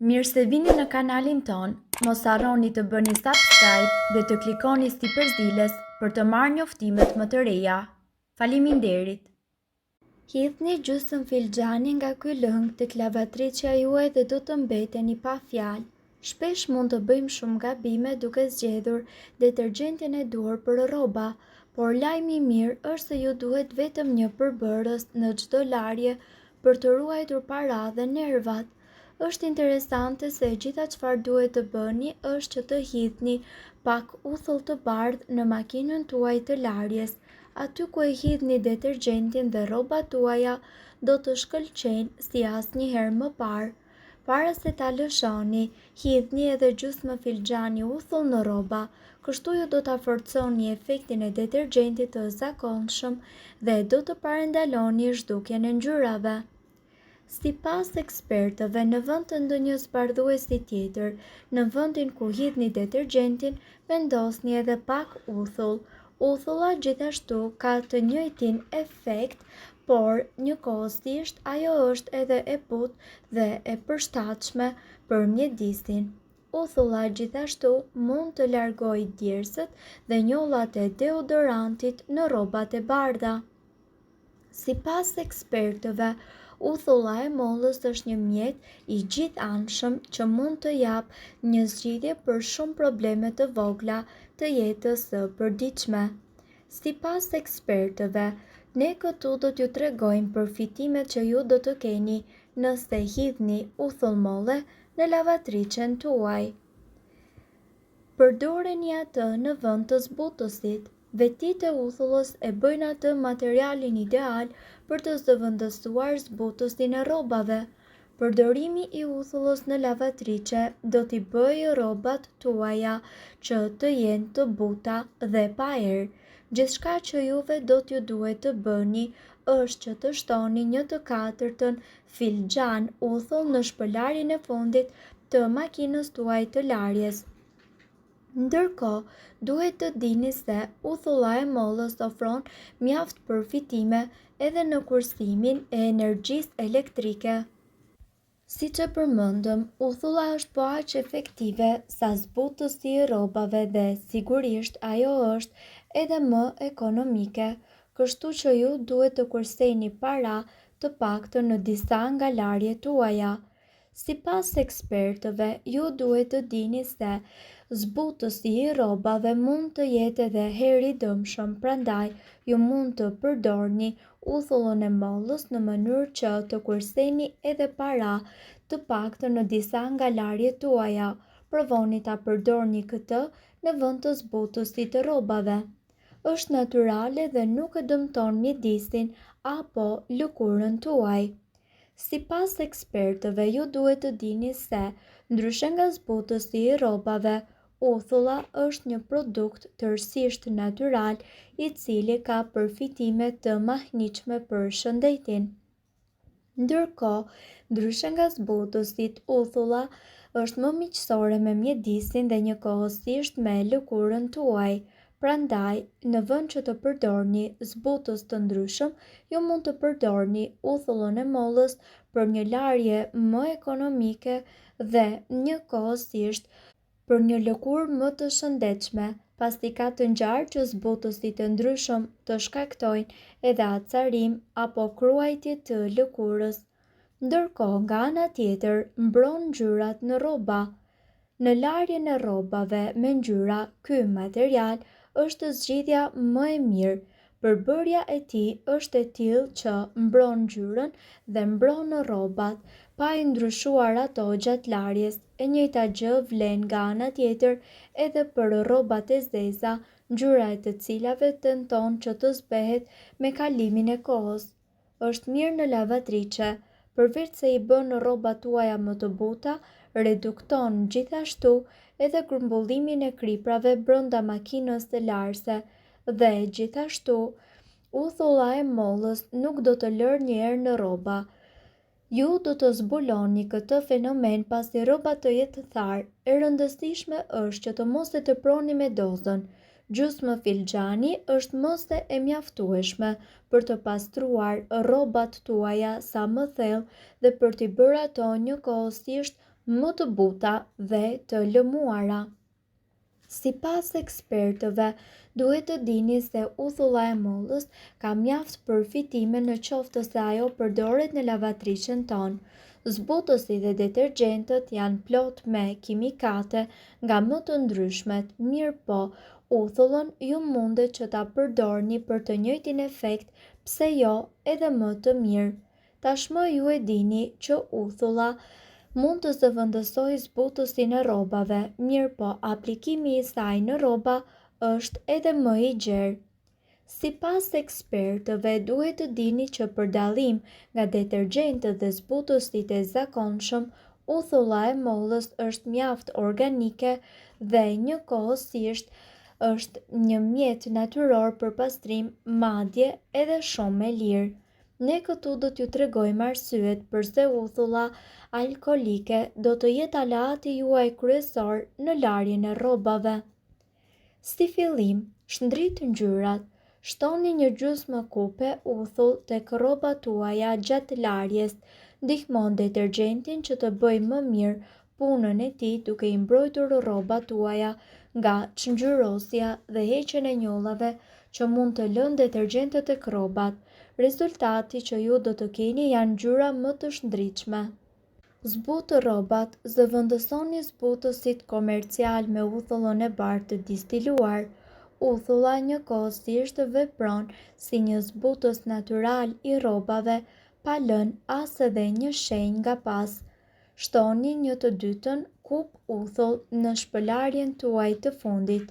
Mirë se vini në kanalin ton, mos harroni të bëni subscribe dhe të klikoni si përzieles për të marrë njoftimet më të reja. Faleminderit! Hidhni gjysmë filxhani nga ky lëng tek lavatriçja juaj dhe do të mbeteni pa fjalë. Shpesh mund të bëjmë shumë gabime duke zgjedhur detergjentin e duhur për rroba, por lajmi i mirë është se ju duhet vetëm një përbërës në çdo larje për të ruajtur paratë dhe nervat. Është interesante se gjitha çfarë duhet të bëni është që të hidhni pak uthull të bardhë në makinën tuaj të larjes. Aty ku e hidhni detergjentin dhe rrobat tuaja do të shkëlqejnë si asnjëherë më parë. Para se ta lëshoni, hidhni edhe gjysmë filxhani uthull në rroba, kështu ju do ta forconi efektin e detergjentit të zakonshëm dhe do të parandaloni zhdukjen e ngjyrave. Sipas ekspertëve, në vend të ndonjë zbardhuesi tjetër, në vendin ku hidhni detergjentin, vendosni edhe pak uthull. Uthulla gjithashtu ka të njëjtin efekt, por njëkohësisht ajo është edhe e butë dhe e përshtatshme për mjedisin. Uthulla gjithashtu mund të largojë djersët dhe njollat e deodorantit në rrobat e bardha. Sipas ekspertëve, uthulla e mollës është një mjet i gjithanshëm që mund të japë një zgjidhje për shumë probleme të vogla të jetës së përditshme. Sipas ekspertëve, ne këtu do t'ju tregojmë përfitimet që ju do të keni nëse hidhni uthull molle në lavatriçen tuaj. Përdoreni atë në vend të zbutësit. Vetitë e uthullës e bëjnë atë materialin ideal për të zëvendësuar zbutësin e rrobave. Përdorimi i uthullës në lavatriçe do t'i bëjë rrobat tuaja që të jenë të buta dhe pa erë. Gjithçka që juve do t'ju duhet të bëni është që të shtoni 1/4 filxhan uthull në shpëlarjen e fundit të makinës tuaj të larjes. Ndërkohë, duhet të dini se uthulla e mollës ofron mjaft përfitime edhe në kursimin e energjisë elektrike. Siç e përmendëm, uthulla është po aq efektive sa zbutësi i rrobave dhe sigurisht ajo është edhe më ekonomike, kështu që ju duhet të kurseni para të paktën në disa nga larjet tuaja. Sipas ekspertëve, ju duhet të dini se zbutësi i rrobave mund të jetë edhe herë i dëmshëm, prandaj ju mund të përdorni uthullën e mollës në mënyrë që të kurseni edhe para të paktën në disa nga larjet tuaja. Provoni ta përdorni këtë në vend të zbutësit të rrobave. Është natyrale dhe nuk e dëmton mjedisin apo lëkurën tuaj. Sipas ekspertëve, ju duhet të dini se, ndryshe nga zbutësi i rrobave, uthulla është një produkt tërësisht natyral i cili ka përfitime të mahnitshme për shëndetin. Ndërkohë, ndryshe nga zbutësit, uthulla është më miqësore me mjedisin dhe njëkohësisht me lëkurën tuaj. Prandaj, në vend që të përdorni zbutës të ndryshëm, ju mund të përdorni uthullën e mollës për një larje më ekonomike dhe njëkohësisht për një lëkurë më të shëndetshme, pasi ka të ngjarë që zbutësit e ndryshëm të shkaktojnë edhe acarim apo kruajtje të lëkurës. Ndërkohë, nga ana tjetër, mbron ngjyrat në rroba. Në larjen e rrobave me ngjyra, ky material është zgjidhja më e mirë. Përbërja e tij është e tillë që mbron ngjyrën dhe mbron rrobat, pa i ndryshuar ato gjatë larjes. E njëjta gjë vlen nga ana tjetër edhe për rrobat e zeza, ngjyra e të cilave tenton që të zbehet me kalimin e kohës. Është mirë në lavatriçe, përveç se i bën rrobat tuaja më të buta, redukton gjithashtu edhe grumbullimin e kriprave brenda makinës së larse dhe gjithashtu uthulla e mollës nuk do të lërë një erë në rroba. Ju do të zbuloni këtë fenomen pasi rrobat të jetë tharë. E rëndësishme është që të mos e teproni me dozën. Gjysmë filxhani është mëse e mjaftueshme për të pastruar rrobat tuaja sa më thellë dhe për t'i bërë ato njëkohësisht më të buta dhe të lëmuara. Si pas ekspertëve, duhet të dini se uthulla e mollës ka mjaft përfitime në qoftë se ajo përdoret në lavatrishën tonë. Zbutësit dhe detergjentët janë plot me kimikate nga më të ndryshmet, mirë po, uthullën ju mundet që ta përdorni për të njëjtin efekt, pse jo edhe më të mirë. Tashmë ju e dini që uthulla mund të zëvendësojë zbutësin e rrobave, mirë po aplikimi i saj në rroba është edhe më i gjerë. Si pas ekspertëve, duhet të dini që për dallim nga detergjentët dhe zbutësit e zakonshëm, uthulla e mollës është mjaft organike dhe njëkohësisht është një mjet natyror për pastrim, madje edhe shumë e lirë. Ne këtu do t'ju tregojmë arsyet përse uthulla alkolike do të jetë aleati juaj kryesor në larjen e rrobave. Si fillim, shndrit ngjyrat. Shtoni një gjysmë kupe uthull tek rrobat tuaja gjatë larjes. Ndihmon detergjentin që të bëjë më mirë punën e tij duke i mbrojtur rrobat tuaja nga çngjyrosja dhe heqjen e njollave që mund të lënë detergjentët tek rrobat. Rezultati që ju do të keni janë ngjyra më të shndritshme. Zbutë rrobat. Zëvendësoni zbutësit komercial me uthullën e bardhë të distiluar. Uthulla njëkohësisht vepron si një zbutës natyral i rrobave, pa lënë as edhe një shenjë nga pas. Shtoni një të dytën kup uthull në shpëlarjen tuaj të fundit.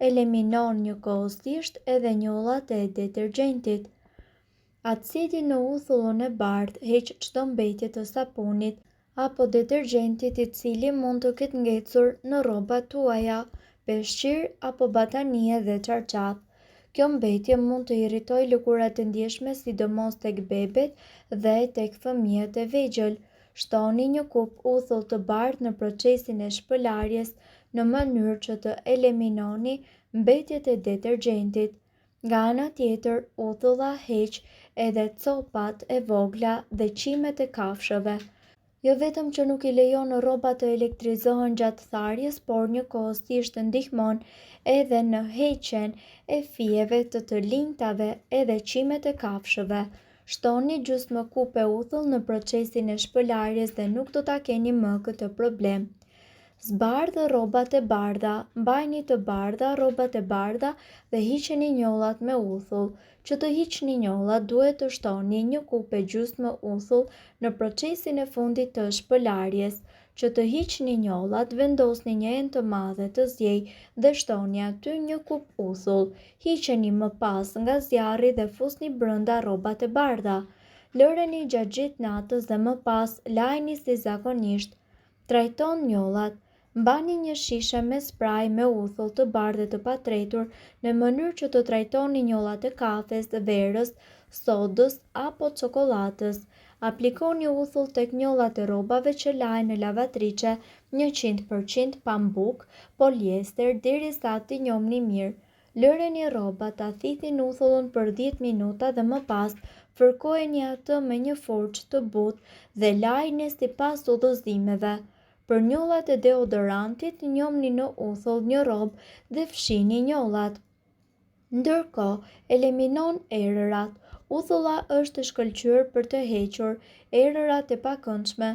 Eliminon njëkohësisht edhe njollat e detergjentit. Acidi në uthullën e bardhë heq çdo mbetje të sapunit apo detergjentit i cili mund të ketë ngecur në rrobat tuaja, peshqir apo batanie dhe çarçaf. Kjo mbetje mund të irritojë lëkurat e ndjeshme sidomos tek bebet dhe tek fëmijët e vegjël. Shtoni një kup uthull të bardhë në procesin e shpëlarjes në mënyrë që të eliminoni mbetjet e detergjentit. Nga ana tjetër, uthulla heq edhe copat e vogla dhe qimet e kafshëve. Jo vetëm që nuk i lejon rrobat të elektrizohen gjatë tharjes, por njëkohësisht ndihmon edhe në heqjen e fijeve të linjtave edhe qimet e kafshëve. Shtoni gjysmë kupe uthull në procesin e shpëlarjes dhe nuk do ta keni më këtë problem. Zbardhë rrobat e bardha. Mbajini të bardha rrobat e bardha dhe hiqeni njollat me uthull. Që të hiqni njollat, duhet të shtoni një kupe gjysmë uthull në procesin e fundit të shpëlarjes. Që të hiqni njollat, vendosni një enë të madhe të zjej dhe shtoni aty një kup uthull. Hiqeni më pas nga zjarri dhe fusni brenda rrobat e bardha. Lëreni gjatë gjithë natës dhe më pas lajni si zakonisht. Trajton njollat. Mbani një shishe me spraj me uthull të bardhë të patretur në mënyrë që të trajtoni njollat e kafes, verës, sodës apo çokoladës. Aplikoni uthull tek njollat e rrobave që lahen në lavatriçe 100% pambuk, poliester derisa t'i njohni mirë. Lëreni rrobat, ta thithin uthullin për 10 minuta dhe më pas fërkojeni atë me një furçë të butë dhe lajini sipas udhëzimeve. Për njollat e deodorantit, njomni në uthull një rrobë dhe fshini njollat. Ndërkohë, eliminon erërat. Uthulla është e shkëlqyer për të hequr erërat e pakëndshme.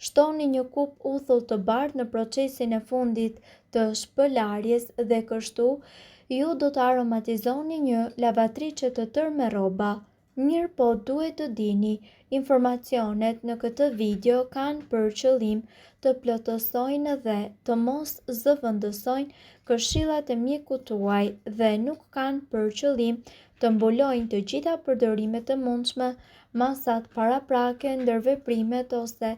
Shtoni një kup uthull të bardhë në procesin e fundit të shpëlarjes dhe kështu ju do të aromatizoni një lavatriçe të tërë me rroba. Mirë po duhet të dini, informacionet në këtë video kanë për qëllim të plotësojnë dhe të mos zëvendësojnë këshillat e mjekut tuaj dhe nuk kanë për qëllim të mbulojnë të gjitha përdorimet të mundshme, masat paraprake, ndërveprimet ose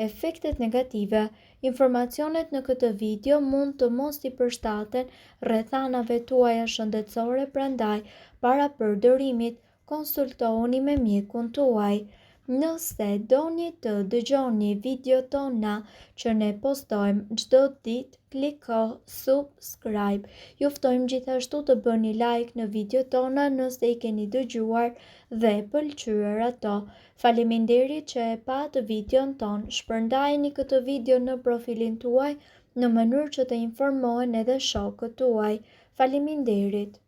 efektet negative. Informacionet në këtë video mund të mos i përshtaten rrethanave tuaja shëndetësore, prandaj para përdorimit konsultohuni me mjekun tuaj. Nëse doni të dëgjoni video tona që ne postojmë çdo ditë, kliko subscribe. Ju ftojmë gjithashtu të bëni like në video tona nëse i keni dëgjuar dhe pëlqyer ato. Faleminderit që e pat videon ton. Shpërndajeni këtë video në profilin tuaj në mënyrë që të informohen edhe shokët tuaj. Faleminderit.